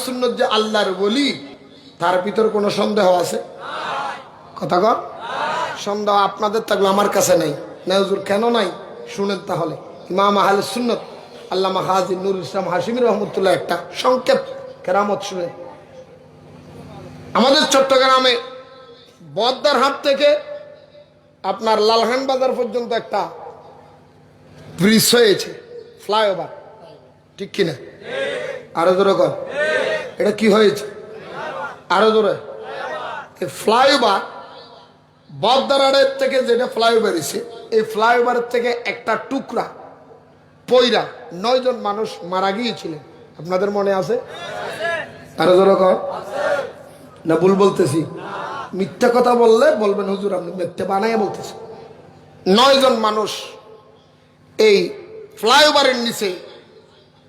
সুন্নত যে আল্লাহর ওলি, তার ভিতর কোনো সন্দেহ আছে? কথা কর। সন্দেহ আপনাদের থাকলে আমার কাছে নাই। না হুজুর, কেন নাই? শুনেন তাহলে। ইমাম আহলে সুন্নত আল্লামা হাজী নুরুল ইসলাম হাশিমি রহমতুল্লাহ একটা সংক্ষেপ কেরামত শুনে। আমাদের চট্টগ্রামে বদ্দার হাট থেকে আপনার লালখান বাজার পর্যন্ত একটা ব্রিজ হয়েছে, ফ্লাইওভার, ঠিক কিনা? আরো জোরে কর। এটা কি হয়েছে? আরো জোরে। ফ্লাইওভার বদ্দার থেকে যেটা ফ্লাইওভার এসে, এই ফ্লাইওভারের থেকে একটা টুকরা পয়রা 9 জন মানুষ মারা গিয়েছিলেন। আপনাদের মনে আছে? আরো জোরে কর। না ভুল বলতেছি? মিথ্যা কথা বললে বলবেন হুজুর আপনি মিথ্যা বানাইয়া বলতেছেন। 9 জন মানুষ এই ফ্লাইওভারের নিচে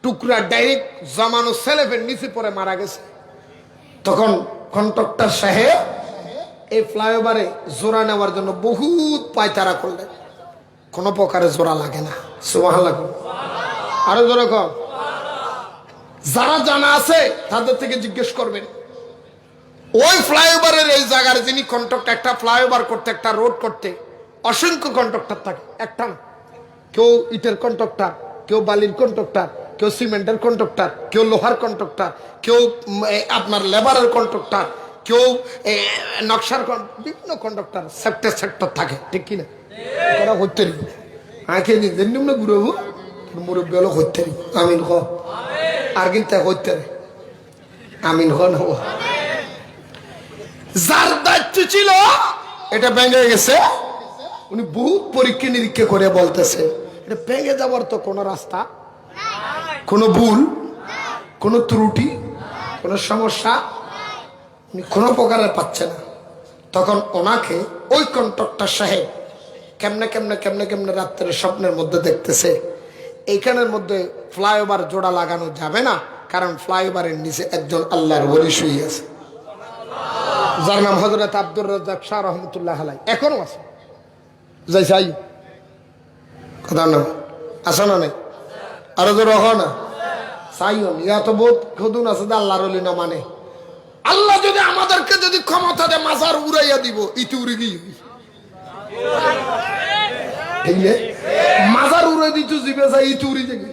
টুকরা ডাইরেক্ট জামানো সেলেফের নিচে পড়ে মারা গেছে। তখন কন্ট্রাক্টর সাহেব এই ফ্লাইওভারে জোড়া নেওয়ার জন্য বহুত পায়তারা করলেন, কোনো প্রকারে জোড়া লাগে না। সুবহানাল্লাহ। আরো জোরে কর। যারা জানা আছে তাদের থেকে জিজ্ঞেস করবেন, ওই ফ্লাইওভারের এই জায়গার যিনি কন্ট্রাক্টর, একটা ফ্লাইওভার করতে, একটা রোড করতে অসংখ্য কন্ট্রাক্টর থাকে, একটা না। কেউ ইটের কন্ট্রাক্টর, কেউ বালির কন্ট্রাক্টর, কেউ সিমেন্টের কন্ট্রাক্টর, কেউ লোহার কন্ট্রাক্টর, কেউ আপনার লেবারের কন্ট্রাক্টর, কেউ নকশার, বিভিন্ন কন্ট্রাক্টর সেক্টর সেক্টর থাকে, ঠিক কিনা? ওরা হইতে রি আঁকে নিজের নিম্ন ঘুরবো মুরব্বী হলো হইতে রি। আমিন খ। আর কিন্তু হইতে রে আমিন খ না। যার দায়িত্ব ছিল এটা ভেঙে গেছে, উনি বহুত পরীক্ষা নিরীক্ষা করে বলতেছে এটা ভেঙে যাওয়ার তো কোনো রাস্তা, কোনো ভুল, কোনো ত্রুটি, কোনো সমস্যা উনি কোনো প্রকারের পাচ্ছে না। তখন ওনাকে ওই কন্ট্রাক্টর সাহেব কেমনে কেমনে কেমনে কেমনে রাত্রে স্বপ্নের মধ্যে দেখতেছে এইখানের মধ্যে ফ্লাইওভার জোড়া লাগানো যাবে না, কারণ ফ্লাইওভারের নিচে একজন আল্লাহর ওলি শুয়ে আছে, যার নাম হযরত আব্দুর রাজ্জাক শাহ রহমতুল্লাহ আলাইহি। এখনো আছে, যাই চাই কথা না আসো না নাই? আরো জোর হ না চাইও ইয়া তো বহুত খুদুন আছে যে আল্লাহর ওলি না মানে। আল্লাহ যদি আমাদেরকে যদি ক্ষমতা দেয় মাজার উড়াইয়া দিব, ইতি উড়ে গিয়ে মাজার উড়াই দিত জিবে যাই ইতি উড়ি যাবে।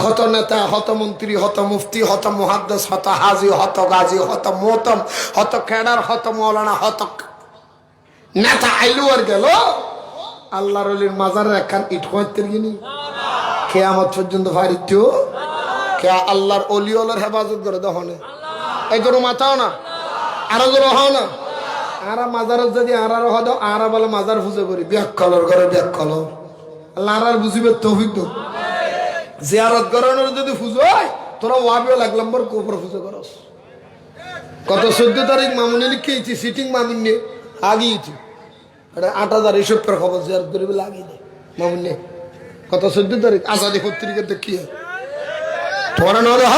হত নেতা, হত মন্ত্রী, হত মুফতি, হত মুহাদ্দিস, হত হাজি, হত গাজী, হত মোহতম, হত ক্যাডার, হত মৌলানা, হত নেতা আইলু আর গেল, আল্লাহর ওলির মাজারের একখান ইট হইতে গিনি কিয়ামত পর্যন্ত ফারিত কে আল্লাহর ওলি ওলার হেফাজত করে দহনে। এই জন্য মাথাও না, আরো জোর হও না। আরা মাজারত যদি আরার হদ আরা বলে মাজার পুজো করি ব্যাকলর ঘরে ব্যাকলর আল্লাহ আর বুঝিবে তৌফিক দাও। জিয়ারত করানোর যদি পুজো হয় তোরা ওয়াবিও লাগলাম বর কোপর পুজো করস। কত 14 তারিখ মামুনি লিখেছি সিটিং মামুন নিয়ে আগিয়েছি, এটা 8000 এইসব খবর জিয়ারত করে লাগিয়ে দেয় মামুন নিয়ে। কত 14 তারিখ আজাদি পত্রিকা দেখি তোরা নদে হ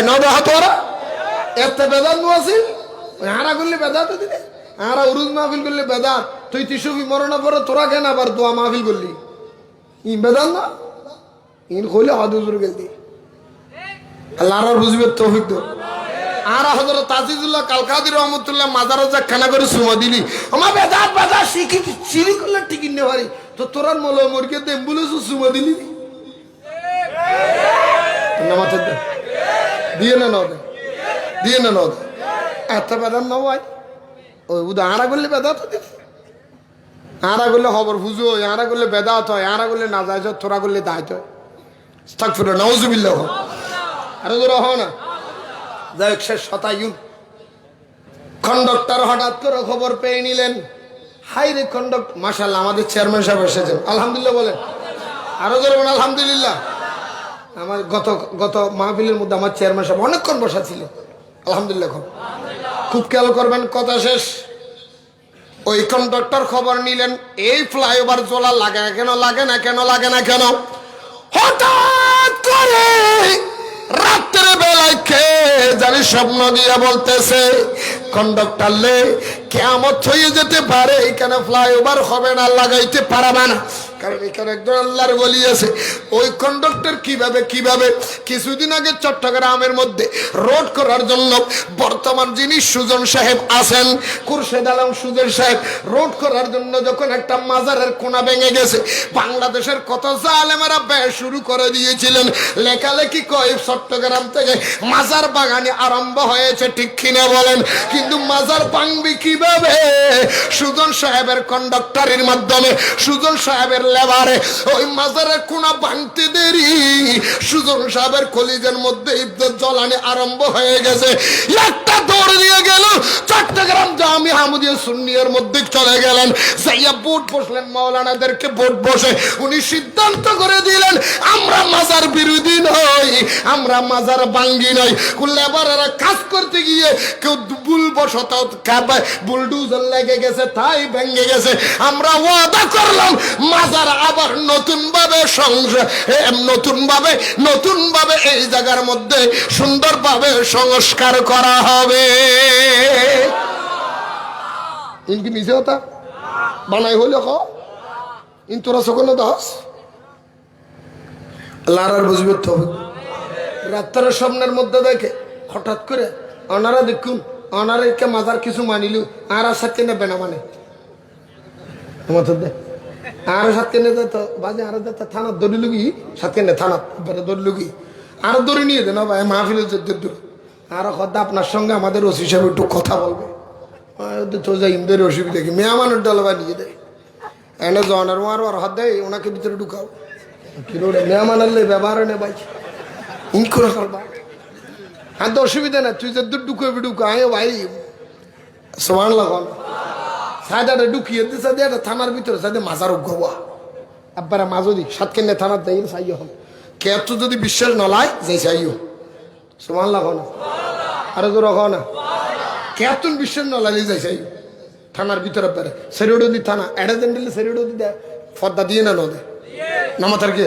নদে হ তোরা এত বেদাত নোয়াছিল আরা করলে বেদাত দিলে আরা উরুজ মাহফিল করলে বেদাত। তুই তিসুফি মরণা পরে তোরা কেন আবার দোয়া মাহফিল করলি? ই বেদাত না, ইন কইলে হদুজুর গেলদি আল্লাহ আর বুঝবে তৌফিক দাও। আর হযরত তাজিজুল্লাহ কালকাদি রহমাতুল্লাহ মাজারে যা খানা করে সুমা দিলি আমার বেদাত বাজার শিখি চিরি করলে টিকিট নে পারি তো তোরার মল মরকে দেম্বুলেছ সুমা দিলি না মাথা দিয়ে না নদে দিয়ে না নদে এত বেদাত না ভাই। ওই উদা আরা করলে বেদাত দিলি, আরা করলে খবর বুঝো, আরা করলে বেদাত হয়, আরা করলে না যায়, তোরা করলে দায়িত্ব হয়। আস্তাগফিরুল্লাহ নাউজুবিল্লাহ। আরো জোরে হও না। যাই হোক শেষ শতায়ুন কন্ডাক্টর হঠাৎ করে খবর পেয়ে নিলেন, হাই রে কন্ডাক্টর, মাশাআল্লাহ আমাদের চেয়ারম্যান সাহেব এসেছেন, আলহামদুলিল্লাহ বলেন। আরো জোরে বলেন আলহামদুলিল্লাহ। আমার গত মাহফিলের মধ্যে আমার চেয়ারম্যান সাহেব অনেকক্ষণ বসা ছিল, আলহামদুলিল্লাহ। খুব খেয়াল করবেন, কথা শেষ। ওই কন্ডাক্টর খবর নিলেন এই ফ্লাইওভার জোলা লাগে না কেন, লাগে না কেন, লাগে না কেন। হঠাৎ করে রাত্রে বেলায় খেয়ে জানি স্বপ্ন দিয়ে বলতেছে কন্ডাক্টর লে কিয়ামত হয়ে যেতে পারে, এখানে ফ্লাইওভার হবে না, লাগাইতে পারবে না। কারণ এখানে একজন আল্লাহর ওলি আছে। ওই কন্ডাক্টর কিভাবে কিছুদিন আগে চট্টগ্রামের মধ্যে রোড করার জন্য বর্তমান যিনি সুজন সাহেব আছেন, খুরশেদ আলম সুজন সাহেব, রোড করার জন্য যখন একটা মাজারের কোনা ভেঙে গেছে, বাংলাদেশের কত জালেমেরা ব্যয় শুরু করে দিয়েছিলেন। লেখালেখি কয় চট্টগ্রাম থেকে মাজার বাগানে আরম্ভ হয়েছে, ঠিক কিনা বলেন? কিন্তু মাজার ভাঙবি কিভাবে? সুজন সাহেবের কন্ডাক্টরের মাধ্যমে, সুজন সাহেবের লেবারে ওই মাজারের কোনা ভাঙতে দেরি, সুজন সাহেবের কলিজের মধ্যে ইজ্জত জ্বলানি আরম্ভ হয়ে গেছে। একটা দৌড় দিয়ে গেল চট্টগ্রাম জামি আহমদিয়া সুন্নিয়ার মধ্যে চলে গেলেন, যাইয়া বোট বসলেন, মাওলানাদেরকে বোট বসে উনি সিদ্ধান্ত করে দিলেন, আমরা মাজার বিরোধী নই, আমরা মাজার ভাঙ্গি নই। লেবারেরা কাজ করতে গিয়ে কেউ ভুলবশত বুলডুজার লেগে গেছে, তাই ভেঙে গেছে। আমরা ওয়াদা করলাম মাজার আবার নতুন ভাবে এই জায়গার মধ্যে সুন্দরভাবে সংস্কার করা হবে। ইনকি মিছে হতা বানাই হইলে তোরা সকলে দাস লারার বুঝবে তো হবে। রাত্রের স্বপ্নের মধ্যে দেখে হঠাৎ করে ওনারা দেখুন, ওনারা মাজার কিছু মানিল আর সাথে নেবে না, মানে আর সাথে নে যেত বাজে আর থানার দড়ি লুগি সাথে নে থানার দড়ি লুগি আর দড়ি নিয়ে দেন ভাই মাহফিল আর কথা আপনার সঙ্গে আমাদের ওসি সাহেব একটু কথা বলবে। তো যাই ইন্দের অসুবিধা কি মেহমানের ডলবা নিয়ে দেয় এনে জনের আর হাত দেয় ওনাকে ভিতরে ঢুকাও কি মেহমানের ব্যবহার নে ভাই ইন করে করবা। হ্যাঁ তো অসুবিধা না, তুই যে ঢুকাবি ঢুকায় ভাই সমান লাগান সাদাটা ঢুকিয়ে দিচ্ছে একটা থানার ভিতরে সাথে মাজার উগ্রবা একবারে মাঝো দিক সাত কেন্দ্রে থানার দেয় চাইও হল কে তো যদি বিশ্বাস নলায় যাই চাইও সমান লাগাও না আরো তো রাখো না কেতুন বিশ্বাস নলালে যাই চাইও থানার ভিতরে পেরে সেরিওডি থানা এড়ে দেন দিলে সেরিওডি দেয় ফর্দা দিয়ে না নদে নামাতার কে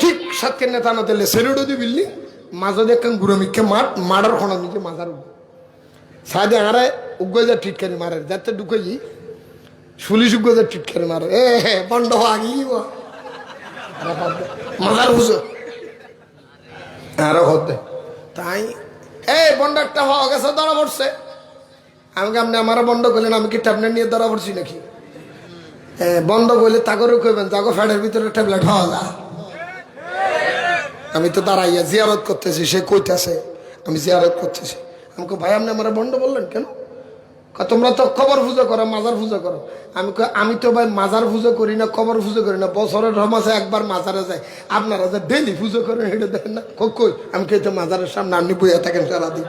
ঠিক সাত কেন্দ্রে থানা দিলে সেরিওডি বিল্ডিং মাঝো দিয়ে একখান গুরমিকে মার্ডার খোনা নিজে মাজার উগ্র সাদে আরে উগ্র যা টিটকারি মারে যাতে ঢুকে যাই পুলিশ উগ্র যা টিটকারি মারে এ বন্ড আগি মাজার বুঝো আরো হতে তাই এই বন্ড একটা হওয়া গেছে ধরা পড়ছে। আমি আপনি আমার বন্ধ করলেন, আমি কি ট্যাবলেট নিয়ে ধরা পড়ছি নাকি? বন্ধ করলে তাগরে কইবেন তাগো ফ্যাটের ভিতরে ট্যাবলেট হওয়া যা। আমি তো দাঁড়াইয়া জিয়ারত করতেছি, সে কইতেছে আমি জিয়ারত করতেছি। আমাকে ভাই আপনি আমার বন্ধ বললেন কেন? তোমরা তো কবর পুজো করো, মাজার পুজো করো। আমি তো ভাই মাজার পুজো করি না, কবর পুজো করি না, বছরের মাসে একবার মাজারে যায়। আপনারা যে ডেলি পুজো করেন এটা দেখেন না? কই আমি কে তো মাজারের সামনে আপনি বইয়া থাকেন সারাদিন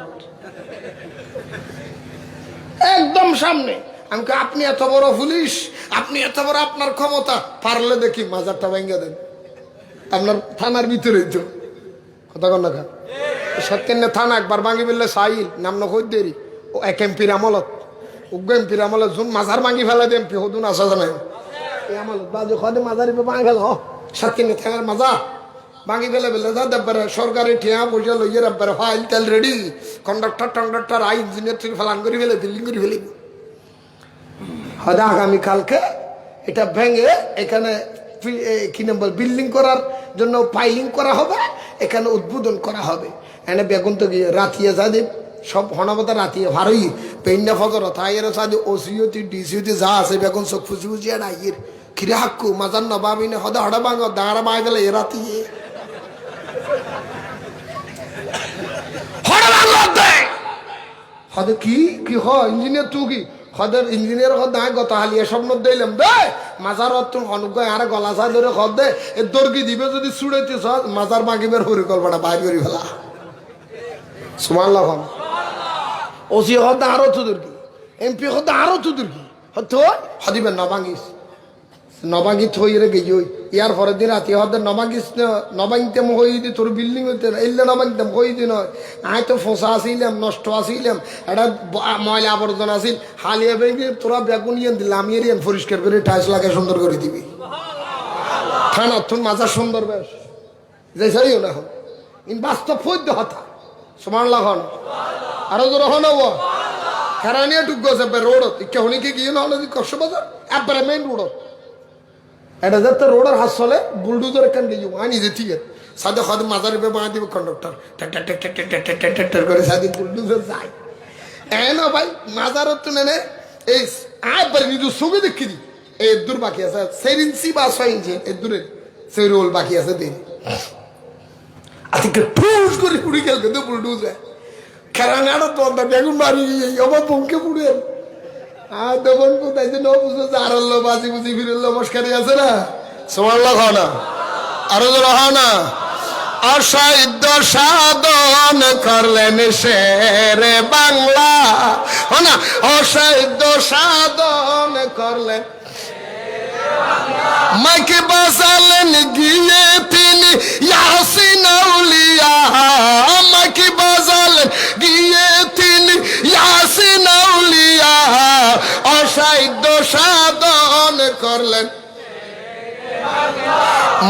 একদম সামনে। আমি আপনি এত বড় পুলিশ, আপনি এত বড় আপনার ক্ষমতা, পারলে দেখি মাজারটা ভেঙে দেন আপনার থানার ভিতরেই তো কথা কন না। সত্যেন থানা একবার ভাঙি ফেললে সাইল নাম নই দেরি ও এক এমপির আমলত উগ্র এমপির আমলত যোন মাজার ভাঙি ফেলে দিয়ে এমপি হদুন আসা জানাই এই আমলত বাজে খদে মাজার ভাঙি ফেল সত্যেন থানার মাজার ভাঙি ফেলে যা দেবরে সরকারি ঠিয়া পয়সা লইয়ে রাখবে ফাইল তেল রেডি কন্ডাক্টর আই ইঞ্জিনিয়ার থেকে ফেলান করে ফেলে বিল্ডিং করে ফেলি হয়তো আগামীকালকে এটা ভেঙে এখানে কি নাম বল বিল্ডিং করার জন্য পাইলিং করা হবে, এখানে উদ্বোধন করা হবে। এনে বেগুন তো গিয়ে রাতিয়ে যাদের সব হনাবতা রাতিয়ে ভারই পেন্না ফজর তাইয়ের সাথে ওসিওতি ডিসিওতি যা আছে বেগুন চোখ ফুচি ফুচি আর আইয়ের খিরে হাক্কু মাজার নবাবি না হদা হড়া ভাঙ দাঁড়া বাঁ গেলে এ রাতিয়ে হড়া ভাঙ হদে কি কি হ ইঞ্জিনিয়ার তুই কি হদের ইঞ্জিনিয়ার হদ না গত হালিয়া স্বপ্ন দিলাম দে মাজার তুম অনুগ্রহ আর গলা চা ধরে হদ দে এ দর্গি দিবে যদি ছুড়াইতে মাজার মাগিবের পরিকল্পনা বাইর করি ফেলা সুমান লাগান ওসি হদ আরো তো দুর্গি এমপি হদ আরো তো দুর্গি হতো হদিবেন নবাঙ্গিস নবাঙ্গি থই রে গেই ইয়ার পরের দিন রাতে হদ নবাঙ্গিস নবাঙ্গিতে হই দি তোর বিল্ডিং হইতে এলে নবাঙ্গিতে হই দি নয় আয় তো ফোসা আসিলাম নষ্ট আসিলাম এটা ময়লা আবর্জনা আসিল হালিয়া ভেঙে তোরা বেগুন ইয়ে দিলাম ইয়ে পরিষ্কার করে টাইলস লাগে সুন্দর করে দিবি থানা তুন মাজার সুন্দর বেশ যে সারিও না ইন বাস্তব ফৈদ্য হতা সমান লাগান আরো তো রহন খেরানিয়া টুক গেছে রোড ইচ্ছা হনিকে গিয়ে না হলে কষ্ট বাজার একবারে মেইন রোড এটা যাতে রোডের হাত চলে বুলডুজার কান্ডে যাবো আনি যে ঠিক আছে সাদে খাদ মাজার উপরে বাঁধা দিব কন্ডাক্টর করে সাদে বুলডুজার যায় না ভাই মাজারত তো নেনে এই আবার নিজের ছবি দেখি দি এই দূর বাকি আছে 4 ইঞ্চি বা 6 ইঞ্চি এই দূরে সেই রোল বাকি আছে দেরি আজকে ঠুস করে পুড়ে গেল কিন্তু বুলডুজার খেলানাটা তো বেগুন মারি আমার বমকে পুড়ে আর দেবন কোথায় যে বুঝলো যে আরল্য বাজি বুঝি ফিরল নমস্কারী আছে না সুবহানাল্লাহ খাও না আরো জোরে হও না অসাধ্য সাধন করলেন শেরে বাংলা না অসাধ্য সাধন করলেন মাকে বাজালেন গিয়ে তিনি ইয়াসিন আউলিয়া মাকে বাজালেন গিয়ে তিনি ইয়াসিন আউলিয়া অসাধ্য সাধন করলেন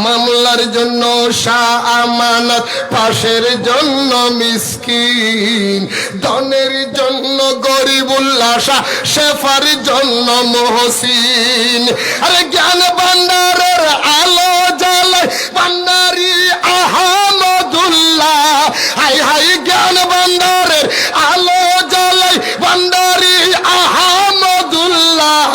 মামলার জন্য শাহ আমানত পাশের জন্য মিসকিন ধনের জন্য গরিবুল্লাহ শাহ শেফার জন্য মহসিন আরে জ্ঞান ভান্ডারের আলো জ্বালায় ভান্ডারি আহমদুল্লাহ হাই হাই জ্ঞান ভান্ডারের আলো জ্বালায় ভান্ডারি আহমদুল্লাহ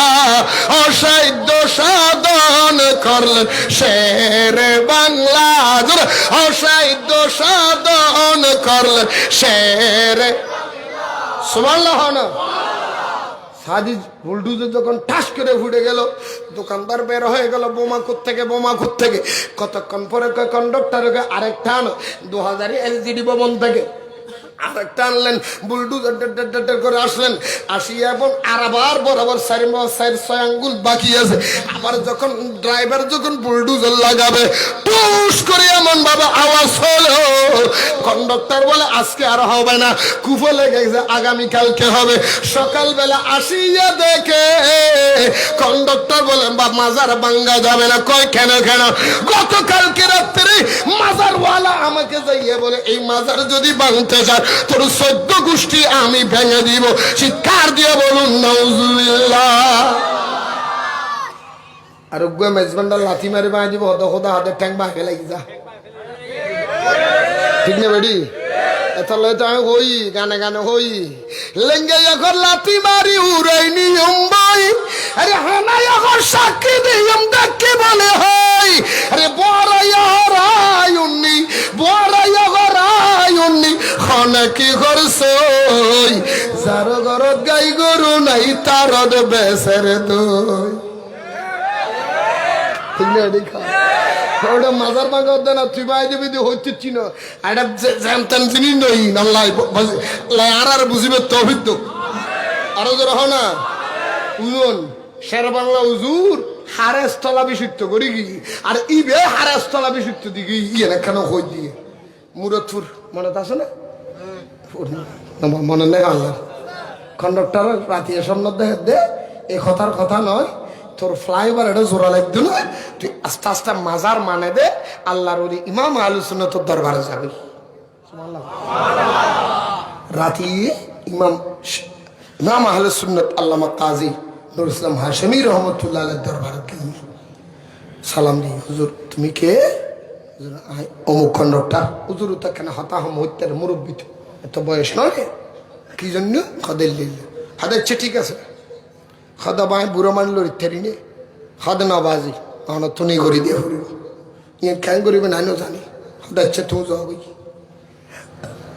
অসাধ্য সাধন করলেন শেরে বাংলা অসাধ্য সাধন করলেন শেরে সুবহানাল্লাহ না সাদি বুলডুজার যখন ঠাস করে ফুটে গেল দোকানদার বের হয়ে গেল বোমা থেকে কতক্ষণ পরে কন্ডাক্টর আরেকটা আনো 2000 এলজিডি ভবন থেকে আরেকটা আনলেন বুলডুজার করে আসলেন আসিয়া এবং আর আবার বরাবর 4 আঙ্গুল বাকি আছে আবার যখন ড্রাইভার যখন বুলডুজার লাগাবে টুস করে এমন ভাবে আওয়াজ হলো কন্ডাক্টর বলে আজকে আর হবে না কুফো লেগে গেছে আগামীকালকে হবে সকালবেলা আসিয়া দেখে কন্ডাক্টর বলে বা মাজার ভাঙ্গা যাবে না কয় কেন গতকালকে রাত্রে মাজারওয়ালা আমাকে যাইয়ে বলে এই মাজার যদি ভাঙতে চায় তোর 14 গোষ্ঠী আমি ভেঙে দিব চিৎকার দিয়ে বলুন নাউজুবিল্লাহ আর ওগুলো মেজবান্ডার লাথি মারি বাঁধ দিব হদা হাতের ট্যাঙ্ক বাঁকে লাগি যা ঠিক না বেডি এতলে তো আমি হই গানে হই লেঙ্গে এখন লাথি মারি উড়াই নিয়ম বই আরে হানাই এখন সাক্ষী দিয়ম দেখে বলে হই আরে বড়াই হরায়ুন্নি বড়াই হরায়ুন্নি খনে কি করছই যার ঘরত গাই গরু নাই তারত বেসের দই ঠিক না দেখা ওটা মাজার ভাঙা হতো না তুই বাই দেবি হচ্ছে চিনো এটা জানতেন জিনিস নই না আর বুঝিবে তো অভিজ্ঞ আরো যে রহ না উজন শের বাংলা উজুর হারেস্তলা বিশুদ্ধ করি কি আর ইবে হারেস্তলা বিশুদ্ধ দিকে ইয়ে না কেন হই দিয়ে মুরতপুর মনে আছে না মনে নেই আল্লাহ কন্ডাক্টর রাতে সামনে দেখে দে এই কথার কথা নয় তোর ফ্লাইওভার এটা জোড়া লাগতো না তুই আস্তে আস্তে মাজার মানে দে আল্লাহর ওলি ইমাম আহলুস সুন্নাত তোর দরবারে যাবি রাতে ইমাম আহলুস সুন্নাত আল্লামা কাজী নুরুল ইসলাম হাশেমি রহমতুল্লাহ আলাইহির দরবারে সালাম দি হুজুর তুমি কে অমুক কন্ডাক্টর হুজুর তো কেন হতা হম হইতের মুরব্বী এত বয়স নয় কি জন্য খদের লিল হাদের ঠিক আছে খাদা বাই বুড়ো মানলো ইত্যাদি নে খাদ না বাজি আমরা তো নেই করি দিয়ে ফুরিব ইয়ে কেন করিবে নাইও জানি হঠাৎ তুমি যাবি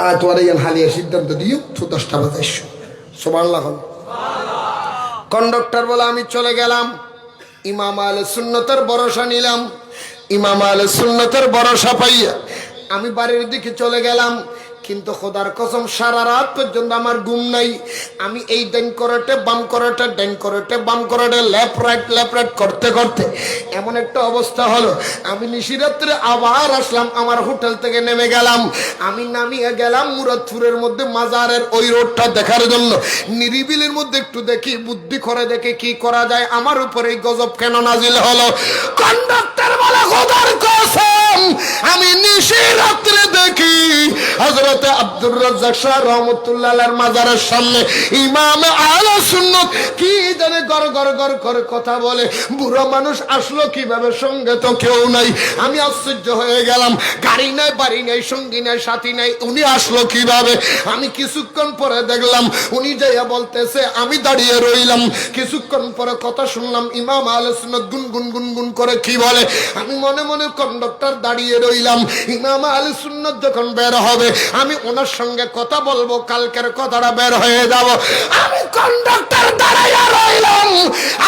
আর তোমার ইয়ান হালিয়া সিদ্ধান্ত দিও তো 10টা বাজে এসো সুবহানাল্লাহ কন্ডাক্টর বলে আমি চলে গেলাম ইমাম আহলে সুন্নতের ভরসা নিলাম ইমাম আহলে সুন্নতের ভরসা পাইয়া আমি বাড়ির দিকে চলে গেলাম কিন্তু খোদার কসম সারা রাত পর্যন্ত আমার ঘুম নাই আমি এই ডান করতে বাম করতে ডান করতে বাম করতে লেফট রাইট করতে করতে এমন একটা অবস্থা হলো আমি নিশিরাত্রে আবার আসলাম আমার হোটেল থেকে নেমে গেলাম আমি নামিয়ে গেলাম মুরাদপুরের মধ্যে মাজারের ওই রোডটা দেখার জন্য নিরিবিলির মধ্যে একটু দেখি বুদ্ধি করে দেখে কি করা যায় আমার উপরে এই গজব কেন নাজিল হলো কন্ডাক্টর বলে খোদার কসম আমি নিশিরাত্রে দেখি হযরত হযরতে আব্দুর রাজ্জাক শাহ রহমাতুল্লাহ আলাইহির মাজারের সামনে ইমাম আহলে সুন্নাত কি জানে গর গর গর করে কথা বলে। বুড়ো মানুষ আসলো কিভাবে, সঙ্গে তো কেউ নাই। আমি আশ্চর্য হয়ে গেলাম, গাড়ি নাই, বাড়ি নাই, সঙ্গী নাই, সাথী নাই, উনি আসলো কিভাবে? আমি কিছুক্ষণ পরে দেখলাম উনি যাইয়া বলতেছে, আমি দাঁড়িয়ে রইলাম। কিছুক্ষণ পরে কথা শুনলাম ইমাম আহলে সুন্নাত গুনগুন গুনগুন করে কি বলে। আমি মনে মনে কন্ডাক্টর দাঁড়িয়ে রইলাম। ইমাম আহলে সুন্নাত যখন বের হবে আমি ওনার সঙ্গে কথা বলবো, কালকের কথাটা বের হয়ে যাব। আমি কন্ডাক্টর দাঁড়াইয়া রইলাম।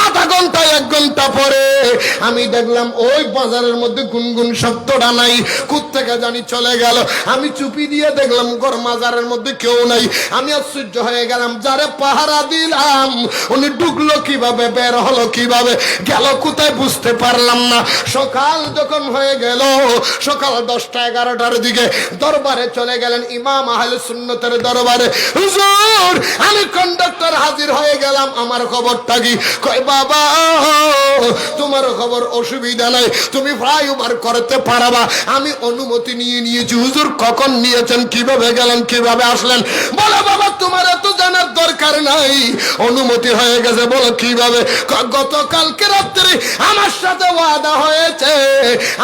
আধা ঘন্টা 1 ঘন্টা পরে আমি দেখলাম ওই বাজারের মধ্যে গুনগুন শব্দটা নাই, কোত্থেকে জানি চলে গেল। আমি চুপি দিয়ে দেখলাম ঘর মাজারের মধ্যে কেউ নাই। আমি আশ্চর্য হয়ে গেলাম, যারে পাহারা দিলাম উনি ঢুকলো কিভাবে, বের হলো কিভাবে, গেল কোথায় বুঝতে পারলাম না। সকাল যখন হয়ে গেল, সকাল 10টা 11টার দিকে দরবারে চলে গেলেন ইমাম আহলে সুন্নাতের দরবারে। হুজুর আমি কন্ডাক্টর হাজির হয়ে গেলাম, আমার খবরটা কি? কয় বাবা তোমার খবর অসুবিধা নাই, তুমি ফ্লাইওভার করতে পারবা, আমি অনুমতি নিয়ে নিয়েছি। হুজুর কখন নিয়েছেন, কিভাবে গেলেন, কিভাবে আসলেন? বলে বাবা তোমার এত জানার দরকার নাই, অনুমতি হয়ে গেছে। বলো কিভাবে? গতকালকে রাত্রে আমার সাথে ওয়াদা হয়েছে।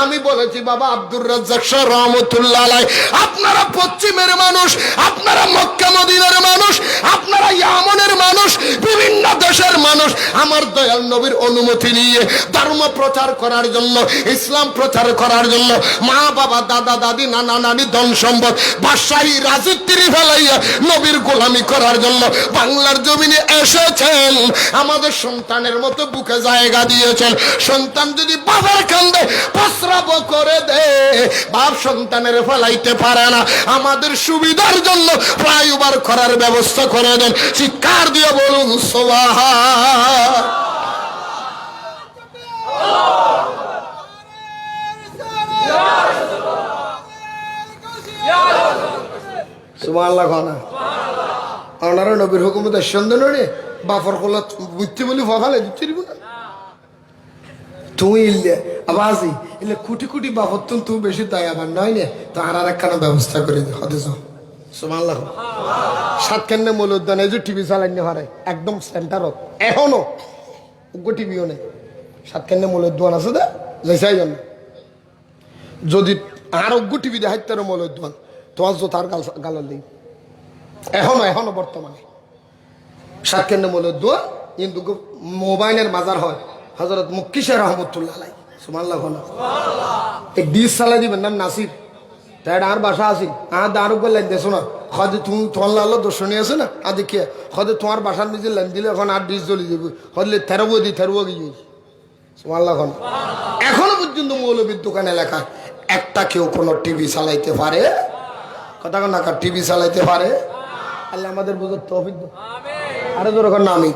আমি বলেছি বাবা আব্দুর রাজ্জাক শাহ রহমাতুল্লাহ আলাইহি, আপনারা পশ্চিমের মানুষ, আপনারা মক্কা মদিনার মানুষ, আপনারা ইয়ামানের মানুষ, বিভিন্ন দেশের মানুষ, আমার দয়াল নবীর অনুমতি নিয়ে ধর্ম প্রচার করার জন্য, ইসলাম প্রচার করার জন্য, মা বাবা দাদা দাদি নানা নানি ধন সম্পদ বাদশাহী রাজত্বের ফেলাইয়া নবীর গোলামি করার জন্য বাংলার জমিনে এসেছেন। আমাদের সন্তানের মতো বুকে জায়গা দিয়েছেন। সন্তান যদি বাবার কান্দে প্রস্রাব করে দে, বাপ সন্তানের ফেলাইতে পারে না। আমাদের সুবিধার জন্য ফ্লাইওভার করার ব্যবস্থা করে দেন। চিৎকার দিয়ে বলুন সুবহান। সুবহানাল্লাহ খানা ওনারা নবীর হুকুমত সন্দেহ রে বাপর কলা বুঝতে বলি ফকালে দিতে দিব না। তুই ইলে আবাসি ইলে কুটি কুটি বাপর তুই বেশি তাই আবার নয় নে, তো আর একখানা ব্যবস্থা করে দে হতে যাও। সুবহানাল্লাহ। সাতখানে মূলদান এই যে টিভি চালাইনি হারে একদম সেন্টারত এখনো উগ্র টিভিও নেই। সাতখানে মূলদান আছে দে যাইছাই জানো, যদি আর উগ্র টিভি দেখাই তার মূলদান তোমার জোতার গালার দিই এখনো বর্তমানে সাতখানে মূলদান কিন্তু মোবাইলের মাজার হয় হযরত মক্কি শাহ রহমাতুল্লাহ আলাইহি। সুবহানাল্লাহ। এই ডিস চালাই দিবেন নাম নাসির, তাই আর বাসা আছি আর দাঁড় উপর লাইন দিয়েছো না, হয়তো তুমি তোমার লালো দর্শনী আছে না আর দেখিয়ে হয়তো তোমার বাসার নিজে লাইন দিলে এখন আর ডিস জ্বলি যাবে, হলে থেরবো গিয়ে। সুবহানাল্লাহ। এখনো পর্যন্ত মৌলবীর দোকান এলাকায় একটা কেউ কোনো টিভি চালাইতে পারে? কথা না টিভি চালাইতে পারে? আল্লাহ আমাদের বুঝার তৌফিক দাও। আরে দরকার না আমি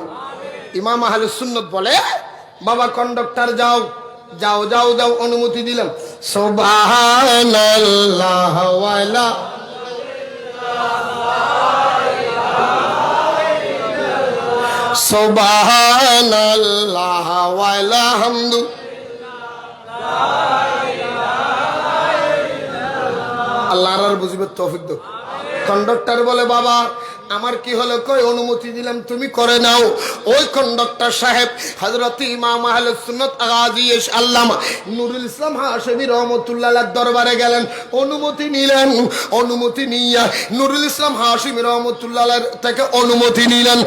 ইমাম আহলে সুন্নাত বলে বাবা কন্ডাক্টর যাও যাও যাও যাও, অনুমতি দিলাম। সুবহানাল্লাহ ওয়ালা সুবহানাল্লাহ ওয়ালা হামদু। আল্লাহর বুঝবে তৌফিক দাও। কন্ডাক্টর বলে বাবা আমার কি হলো? কই অনুমতি দিলাম তুমি করে নাও। ওই কন্ডাক্টর সাহেব হযরত ইমাম আহলে সুন্নাত গাজী আল্লামা নুরুল ইসলাম হাশেমী রহমাতুল্লাহ আলাইহির দরবারে গেলেন, অনুমতি নিলেন। অনুমতি নিয়ে নুরুল ইসলাম হাশেমী রহমাতুল্লাহ আলাইহির থেকে অনুমতি নিলেন।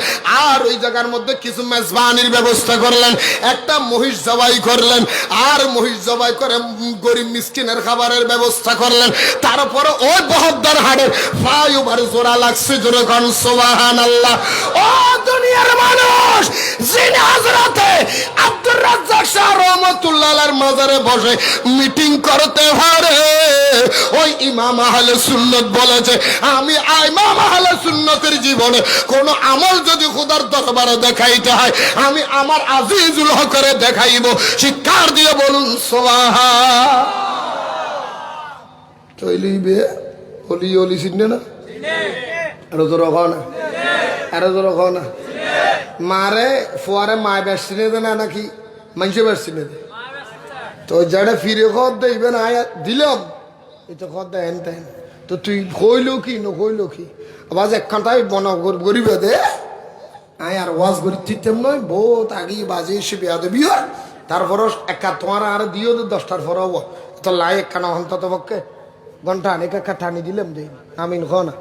আর ওই জায়গার মধ্যে কিছু মেজবানির ব্যবস্থা করলেন, একটা মহিষ জবাই করলেন, আর মহিষ জবাই করে গরিব মিসকিনের খাবারের ব্যবস্থা করলেন। তারপরে ওই বহদ্দার হাড়ের ফ্লাইওভার জোড়া লাগছে, জোরে কোন সুবহানাল্লাহ। ও দুনিয়ার মানুষ, যিনি হযরতে আব্দুর রাজ্জাক শাহ রহমাতুল্লাহ আলাইহির মাজারে বসে মিটিং করতে পারে, ওই ইমাম আহলে সুন্নাত বলেছে আমি ইমাম আহলে সুন্নাতের জীবনে কোন আমল যদি খোদার দরবারে দেখাইতে হয় আমি আমার আজিজুল হকরে দেখাইব। চিৎকার দিয়ে বলুন সুবহান। চইলিবে ওলি ওলি চিনে না, আরো জোর খাও না, আরো জোর খাও না। মারে ফোয়ারে মায় বেসছিনে দে না নাকি মানুষে বেসছিনে দে? তো যারা ফিরে খদ দেবেন আয়া দিলাম এই তো খদ দেন তেন তো তুই কইল কি ন কইল কি আবার একখানটাই মনে গরিব দে আয় আর ওয়াজ করি দিতাম নয় বহুত আগে বাজে এসে বিয়া দেবি তারপরও একা তোমার আর দিও 10টার পর হবো তো লাই একখানা অন্তত পক্ষে ঘন্টা অনেক একটা টানি দিলাম দেই আমিন খ না